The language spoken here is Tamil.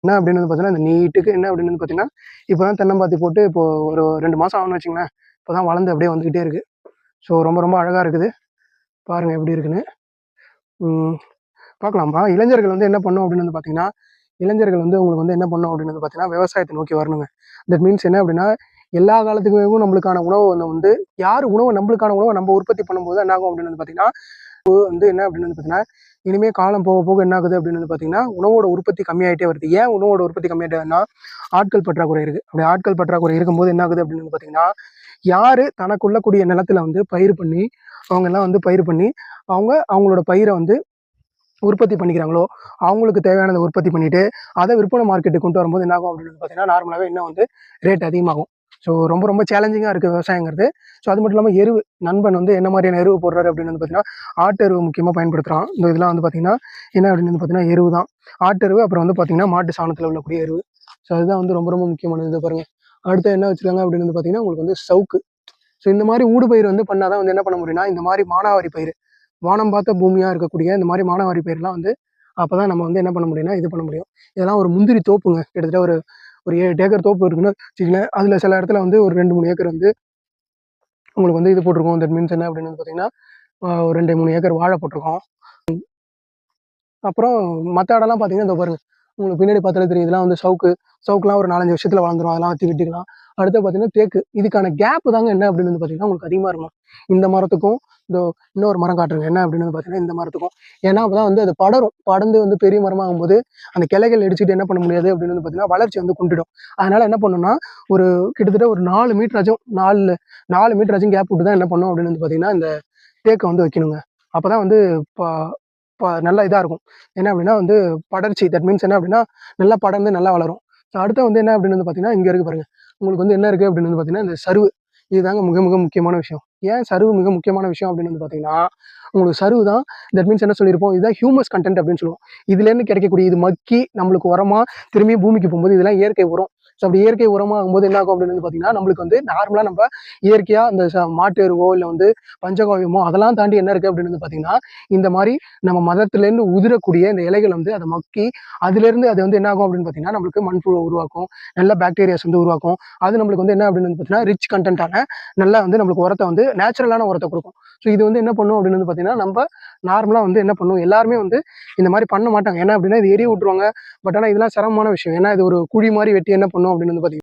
என்ன அப்படின்னு வந்து பார்த்தீங்கன்னா, இந்த நீட்டுக்கு என்ன அப்படின்னு வந்து பார்த்தீங்கன்னா, இப்போ தான் தென்னம்பாத்தி போட்டு இப்போ ஒரு 2 மாதம் ஆகும்னு வச்சுங்களேன். இப்போ தான் வளர்ந்து அப்படியே வந்துக்கிட்டே இருக்கு. ஸோ ரொம்ப ரொம்ப அழகா இருக்குது. பாருங்க எப்படி இருக்குன்னு. ம் பார்க்கலாம்ப்பா. இளைஞர்கள் வந்து என்ன பண்ணணும் அப்படின்னு வந்து பார்த்தீங்கன்னா, இளைஞர்கள் வந்து உங்களுக்கு வந்து என்ன பண்ணணும் அப்படின்னு வந்து பார்த்தீங்கன்னா, விவசாயத்தை நோக்கி வரணுங்க. தட் மீன்ஸ் என்ன அப்படின்னா, எல்லா காலத்துக்குமேவும் நம்மளுக்கான உணவு வந்து யார் நம்மளுக்கான உணவ நம்ம உற்பத்தி பண்ணும்போது என்ன ஆகும் அப்படின்னு வந்து பார்த்தீங்கன்னா, வந்து என்ன அப்படின்னு வந்து பார்த்தீங்கன்னா, இனிமே காலம் போக போக என்ன ஆகுது அப்படின்னு வந்து பார்த்தீங்கன்னா, உணவோட உற்பத்தி கம்மியாயிட்டே வருது. ஏன் உணவோட உற்பத்தி கம்மியாயிட்டே வருதுன்னா, ஆட்கள் பற்றாக்குறை இருக்கு. அப்படி ஆட்கள் பற்றாக்குறை இருக்கும்போது என்ன ஆகுது அப்படின்னு வந்து பார்த்தீங்கன்னா, யாரு தனக்குள்ள கூடிய நிலத்துல வந்து பயிர் பண்ணி, அவங்க எல்லாம் வந்து பயிர் பண்ணி, அவங்களோட பயிர வந்து உற்பத்தி பண்ணிக்கிறாங்களோ, அவங்களுக்கு தேவையானத உற்பத்தி பண்ணிட்டு, அத விற்பனை மார்க்கெட்டுக்கு கொண்டு வரும்போது என்ன ஆகும் அப்படின்னு பார்த்தீங்கன்னா, நார்மலாவே இன்னும் வந்து ரேட் அதிகமாகும். ஸோ ரொம்ப ரொம்ப சேலஞ்சிங்கா இருக்கு விவசாயங்கிறது. ஸோ அது மட்டும் இல்லாம எருவு, நண்பன் வந்து என்ன மாதிரியான எருவு போடுறாரு அப்படின்னு வந்து பார்த்தீங்கன்னா, ஆட்டு எருவு முக்கியமா பயன்படுத்துறான். இந்த இதெல்லாம் வந்து பார்த்தீங்கன்னா, என்ன அப்படின்னு வந்து பார்த்தீங்கன்னா, எருவு தான். ஆட்டு எருவு, அப்புறம் வந்து பார்த்தீங்கன்னா, மாட்டு சாணத்துல உள்ளக்கூடிய எருவு. ஸோ அதுதான் வந்து ரொம்ப ரொம்ப முக்கியமானது. இத பாருங்க. அடுத்து என்ன வச்சிருக்காங்க அப்படின்னு வந்து பார்த்தீங்கன்னா, உங்களுக்கு வந்து சவுக்கு. ஸோ இந்த மாரி ஊடுபயிர் வந்து பண்ணா தான் வந்து என்ன பண்ண முடியும்னா, இந்த மாரி மானாவாரி பயிர், வானம் பார்த்த பூமியா இருக்கக்கூடிய இந்த மாரி மானாவாரி பயிர்லாம் வந்து அப்பதான் நம்ம வந்து என்ன பண்ண முடியும்னா, இது பண்ண முடியும். இதெல்லாம் ஒரு முந்திரி தோப்புங்க. கிட்டத்தட்ட ஒரு ஒரு 8 ஏக்கர் தோப்பு இருக்குன்னு வச்சுக்கங்களேன். அதுல சில இடத்துல வந்து ஒரு 2, 3 ஏக்கர் வந்து உங்களுக்கு வந்து இது போட்டிருக்கோம். தட் மீன்ஸ் என்ன அப்படின்னு வந்து பார்த்தீங்கன்னா, ஒரு 2, 3 ஏக்கர் வாழை போட்டிருக்கோம். அப்புறம் மத்த இடம்லாம் பார்த்தீங்கன்னா, இதோ பாருங்க. உங்களுக்கு பின்னாடி பார்த்தாலே தெரியும். இதெல்லாம் வந்து சவுக்குலாம் ஒரு 4, 5 வருஷத்துல வளர்ந்துரும். அதெல்லாம் வச்சு வெட்டிக்கலாம். அடுத்து பார்த்தீங்கன்னா, தேக்கு. இதுக்கான கேப் தாங்க என்ன அப்படின்னு வந்து பார்த்தீங்கன்னா, உங்களுக்கு அதிகமா இருக்கணும். இந்த மரத்துக்கும், இதோ இன்னொரு மரம் காட்டுறேங்க. என்ன அப்படின்னு வந்து பார்த்தீங்கன்னா, இந்த மரத்துக்கும். ஏன்னா, அப்பதான் வந்து அது படரும். படர்ந்து வந்து பெரிய மரமாகும்போது, அந்த கிளைகள் இடிச்சுட்டு என்ன பண்ண முடியாது அப்படின்னு வந்து பார்த்தீங்கன்னா, வளர்ச்சி வந்து குன்றிடும். அதனால என்ன பண்ணணும்னா, ஒரு கிட்டத்தட்ட ஒரு 4 மீட்டராச்சும் 4 மீட்டராச்சும் கேப் விட்டு தான் என்ன பண்ணணும் அப்படின்னு வந்து பார்த்தீங்கன்னா, இந்த தேக்க வந்து வைக்கணுங்க. அப்பதான் வந்து ப ப நல்லா இதா இருக்கும். என்ன அப்படின்னா வந்து படர்ச்சி. தட் மீன்ஸ் என்ன அப்படின்னா, நல்லா படர்ந்து நல்லா வளரும். ஸோ அடுத்து வந்து என்ன அப்படின்னு வந்து பார்த்தீங்கன்னா, இங்க இருக்கு பாருங்க. உங்களுக்கு வந்து என்ன இருக்கு அப்படின்னு வந்து பார்த்தீங்கன்னா, இந்த சருகு. இதுதாங்க மிக மிக முக்கியமான விஷயம். ஏன் சருகு மிக முக்கியமான விஷயம் அப்படின்னு வந்து பார்த்தீங்கன்னா, உங்களுக்கு சருகு தான் தட் மீன்ஸ் என்ன சொல்லியிருப்போம், இதுதான் ஹியூமஸ் கன்டென்ட் அப்படின்னு சொல்லுவோம். இதுலேருந்து கிடைக்கக்கூடிய இது மக்கி நம்மளுக்கு உரமா திரும்பி பூமிக்கு போகும்போது இதெல்லாம் இயற்கை உரம். ஸோ அப்படி இயற்கை உரமாகும்போது என்ன ஆகும் அப்படின்னு வந்து பார்த்தீங்கன்னா, நம்மளுக்கு வந்து நார்மலா நம்ம இயற்கையா இந்த மாட்டு எருவோ, இல்ல வந்து பஞ்சகாவியமோ அதெல்லாம் தாண்டி என்ன இருக்கு அப்படின்னு வந்து பார்த்தீங்கன்னா, இந்த மாரி நம்ம மரத்துலேருந்து உதிரக்கூடிய இந்த இலைகள் வந்து அத மக்கி, அதிலேருந்து அது வந்து என்ன ஆகும் அப்படின்னு பார்த்தீங்கன்னா, நம்மளுக்கு மண்புழுவ உருவாக்கும். நல்ல பாக்டீரியாஸ் வந்து உருவாக்கும். அது நம்மளுக்கு வந்து என்ன அப்படின்னு வந்து பார்த்தீங்கன்னா, ரிச் கன்டென்ட்டான நல்லா வந்து நம்மளுக்கு உரத்த வந்து நேச்சுரலான உரத்த குடுக்கும். ஸோ இது வந்து என்ன பண்ணும் அப்படின்னு வந்து பார்த்தீங்கன்னா, நம்ப நார்மலா வந்து என்ன பண்ணும், எல்லாருமே வந்து இந்த மாரி பண்ண மாட்டாங்க. ஏன்னா அப்படின்னா, இது எரிய விட்டுருவாங்க. பட் ஆனா இதெல்லாம் சிரமமான விஷயம். ஏன்னா இது ஒரு குழி மாரி வெட்டி என்ன பண்ணும் அப்படின்னு வந்து பார்த்தீங்கன்னா